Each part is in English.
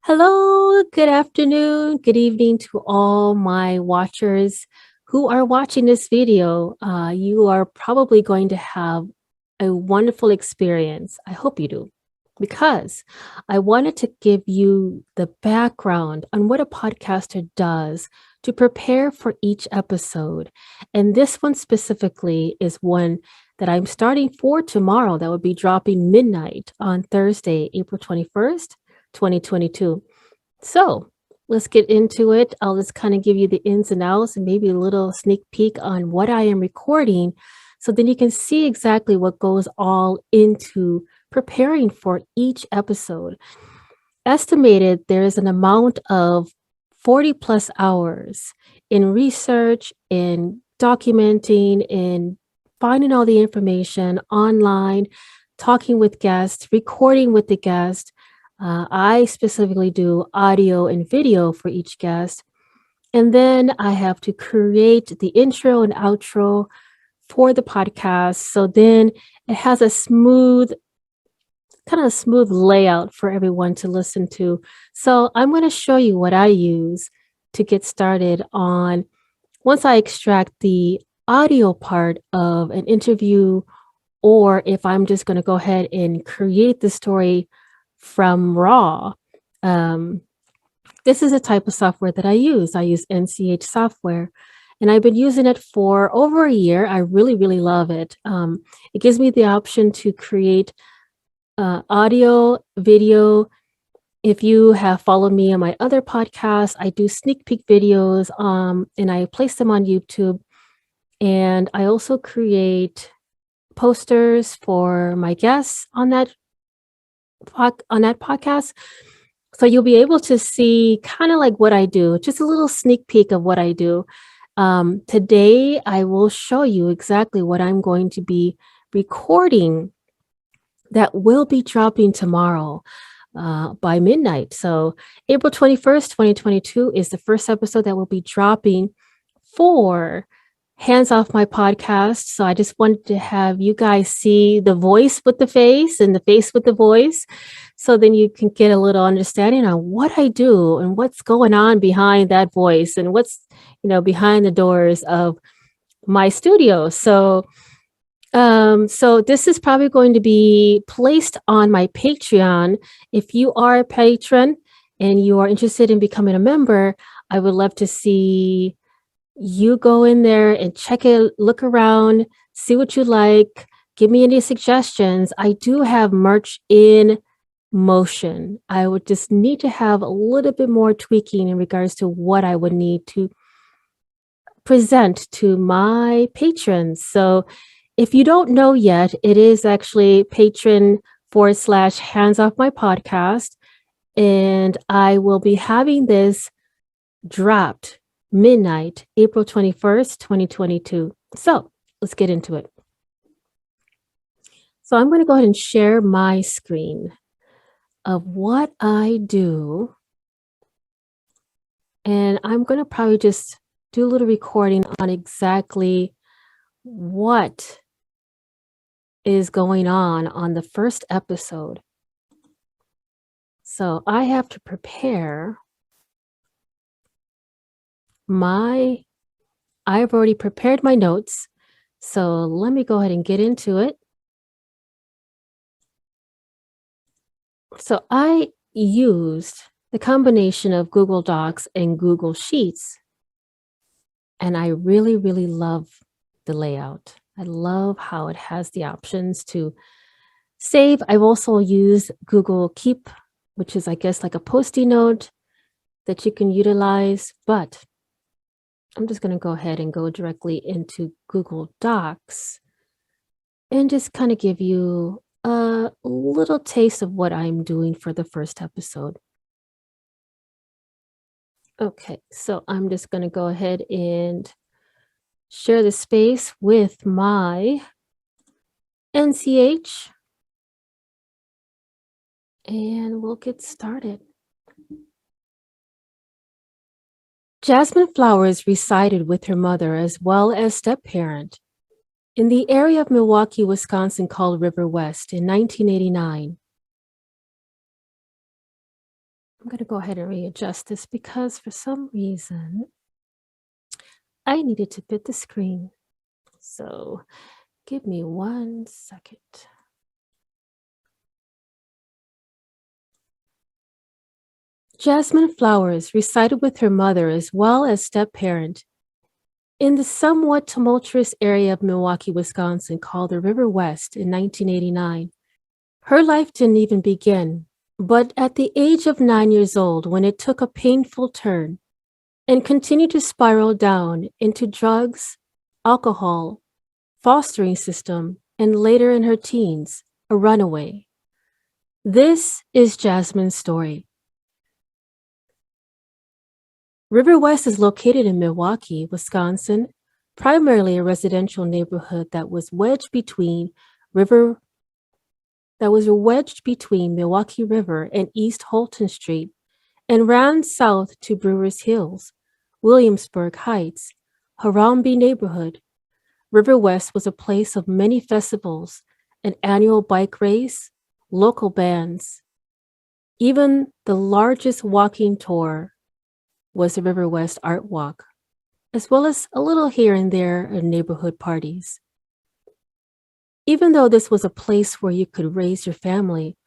Hello, good afternoon, good evening to all my watchers who are watching this video. You are probably going to have a wonderful experience. I hope you do, because I wanted to give you the background on what a podcaster does to prepare for each episode. And this one specifically is one that I'm starting for tomorrow that will be dropping midnight on Thursday, April 21st. 2022. So let's get into it. I'll just kind of give you the ins and outs and maybe a little sneak peek on what I am recording. So then you can see exactly what goes all into preparing for each episode. Estimated there is an amount of 40 plus hours in research, in documenting, in finding all the information online, talking with guests, recording with the guest. I specifically do audio and video for each guest. And then I have to create the intro and outro for the podcast. So then it has a smooth layout for everyone to listen to. So I'm going to show you what I use to get started on once I extract the audio part of an interview, or if I'm just going to go ahead and create the story from raw. Um, this is a type of software that I use. I use NCH software, and I've been using it for over a year. I really, really love it. It gives me the option to create audio, video. If you have followed me on my other podcasts, I do sneak peek videos, and I place them on YouTube. And I also create posters for my guests on that podcast. So you'll be able to see kind of like what I do, just a little sneak peek of what I do. Today, I will show you exactly what I'm going to be recording that will be dropping tomorrow by midnight. So April 21st, 2022 is the first episode that will be dropping for Hands Off My Podcast. So I just wanted to have you guys see the voice with the face and the face with the voice. So then you can get a little understanding on what I do and what's going on behind that voice and what's, behind the doors of my studio. So this is probably going to be placed on my Patreon. If you are a patron and you are interested in becoming a member, I would love to see you go in there and check it, look around, see what you like, give me any suggestions. I do have merch in motion. I would just need to have a little bit more tweaking in regards to what I would need to present to my patrons. So if you don't know yet, it is actually patron/hands off my podcast. And I will be having this dropped midnight, April 21st, 2022. So let's get into it. So I'm going to go ahead and share my screen of what I do. And I'm going to probably just do a little recording on exactly what is going on the first episode. So I have to prepare I've already prepared my notes. So let me go ahead and get into it. So I used the combination of Google Docs and Google Sheets. And I really, really love the layout. I love how it has the options to save. I've also used Google Keep, which is, I guess, like a Post-it note that you can utilize. But I'm just going to go ahead and go directly into Google Docs and just kind of give you a little taste of what I'm doing for the first episode. Okay, so I'm just going to go ahead and share the space with my NCH, and we'll get started. Jasmine Flowers resided with her mother as well as step-parent in the area of Milwaukee, Wisconsin called River West in 1989. I'm going to go ahead and readjust this because for some reason I needed to fit the screen. So give me 1 second. Jasmine Flowers resided with her mother as well as step-parent in the somewhat tumultuous area of Milwaukee, Wisconsin called the River West in 1989. Her life didn't even begin, but at the age of 9 years old, when it took a painful turn and continued to spiral down into drugs, alcohol, fostering system, and later in her teens, a runaway. This is Jasmine's story. River West is located in Milwaukee, Wisconsin, primarily a residential neighborhood that was wedged between Milwaukee River and East Holton Street and ran south to Brewers Hills, Williamsburg Heights, Harambee neighborhood. River West was a place of many festivals, an annual bike race, local bands. Even the largest walking tour was the River West Art Walk, as well as a little here and there at neighborhood parties. Even though this was a place where you could raise your family,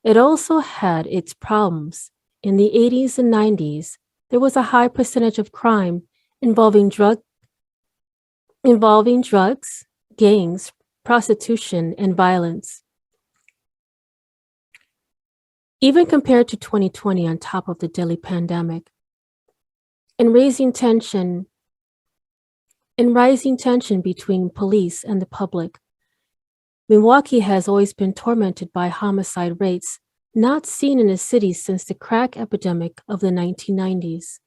it also had its problems. In the 80s and 90s, there was a high percentage of crime involving drugs, gangs, prostitution, and violence. Even compared to 2020 on top of the deadly pandemic, and rising tension between police and the public. Milwaukee has always been tormented by homicide rates not seen in a city since the crack epidemic of the 1990s.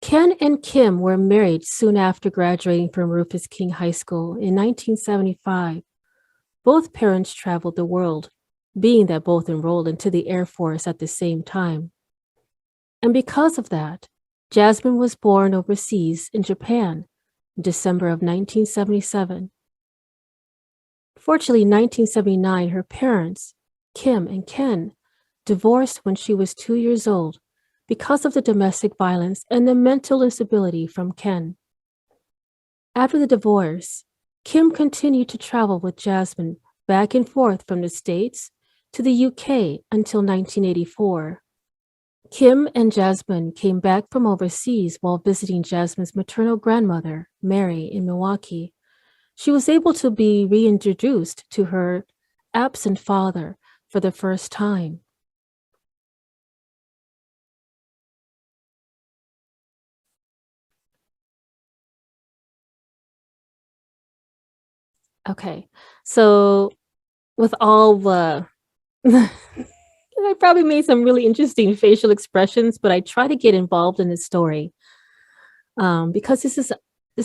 Ken and Kim were married soon after graduating from Rufus King High School in 1975. Both parents traveled the world, being that both enrolled into the Air Force at the same time. And because of that, Jasmine was born overseas in Japan in December of 1977. Fortunately, in 1979, her parents, Kim and Ken, divorced when she was 2 years old because of the domestic violence and the mental instability from Ken. After the divorce, Kim continued to travel with Jasmine back and forth from the States to the UK until 1984. Kim and Jasmine came back from overseas while visiting Jasmine's maternal grandmother, Mary, in Milwaukee. She was able to be reintroduced to her absent father for the first time. Okay, so with all the I probably made some really interesting facial expressions, but I try to get involved in the story because this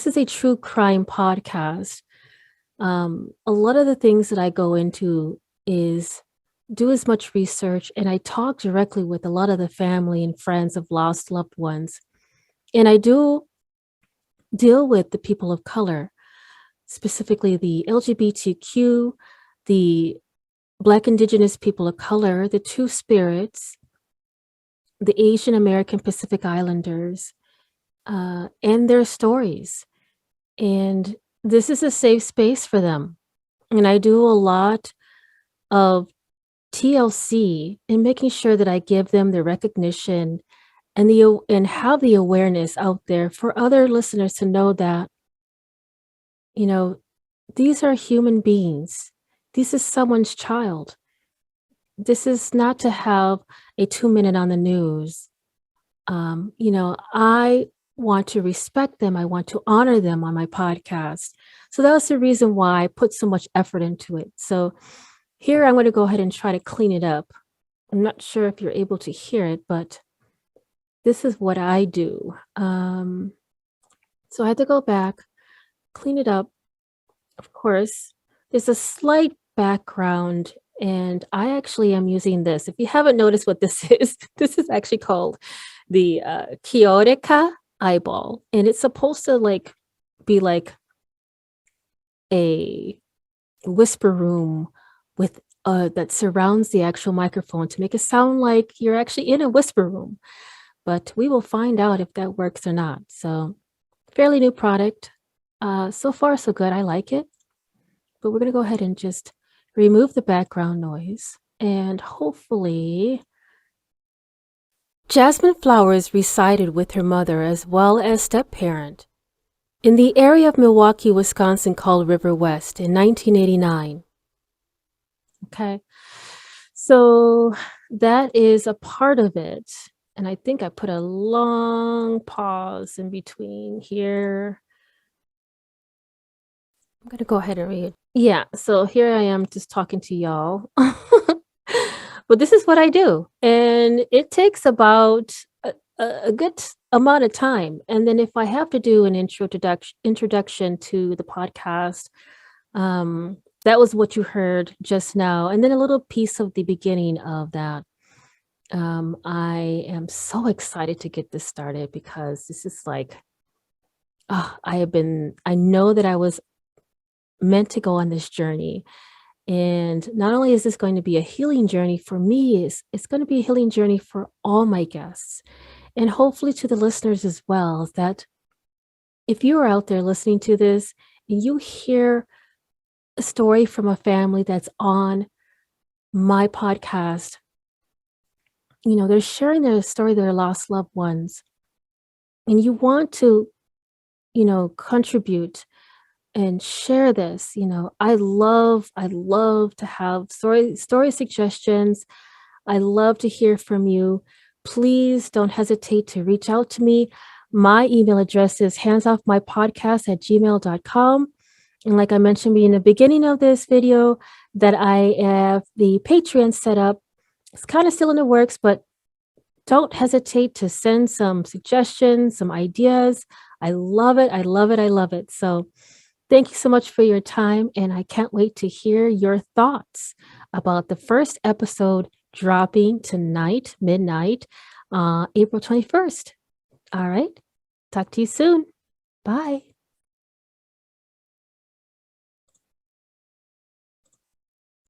is a true crime podcast. A lot of the things that I go into is do as much research, and I talk directly with a lot of the family and friends of lost loved ones, and I do deal with the people of color, specifically the LGBTQ, the Black Indigenous people of color, the Two Spirits, the Asian American Pacific Islanders, and their stories. And this is a safe space for them. And I do a lot of TLC in making sure that I give them the recognition and have the awareness out there for other listeners to know that, you know, these are human beings. This is someone's child. This is not to have a 2 minute on the news. I want to respect them. I want to honor them on my podcast. So that was the reason why I put so much effort into it. So here I'm going to go ahead and try to clean it up. I'm not sure if you're able to hear it, but this is what I do. So I had to go back, clean it up. Of course, there's a slight background, and I actually am using this. If you haven't noticed what this is, this is actually called the Kyoreka eyeball, and it's supposed to be like a whisper room with that surrounds the actual microphone to make it sound like you're actually in a whisper room. But we will find out if that works or not. So, fairly new product. So far, so good. I like it. But we're going to go ahead and just remove the background noise. And hopefully, Jasmine Flowers resided with her mother as well as step-parent in the area of Milwaukee, Wisconsin called River West in 1989. Okay, so that is a part of it. And I think I put a long pause in between here. I'm going to go ahead and read. Yeah, so here I am just talking to y'all. But this is what I do. And it takes about a good amount of time. And then if I have to do an introduction to the podcast, that was what you heard just now. And then a little piece of the beginning of that. I am so excited to get this started because this is like, I know that I was meant to go on this journey. And not only is this going to be a healing journey for me, it's going to be a healing journey for all my guests and hopefully to the listeners as well. That if you are out there listening to this and you hear a story from a family that's on my podcast, they're sharing their story, their lost loved ones, and you want to, contribute and share this. I love to have story suggestions. I love to hear from you. Please don't hesitate to reach out to me. My email address is handsoffmypodcast@gmail.com. And like I mentioned in the beginning of this video, that I have the Patreon set up. It's kind of still in the works, but don't hesitate to send some suggestions, some ideas. I love it. I love it. I love it. So thank you so much for your time, and I can't wait to hear your thoughts about the first episode dropping tonight, midnight, April 21st. All right. Talk to you soon. Bye.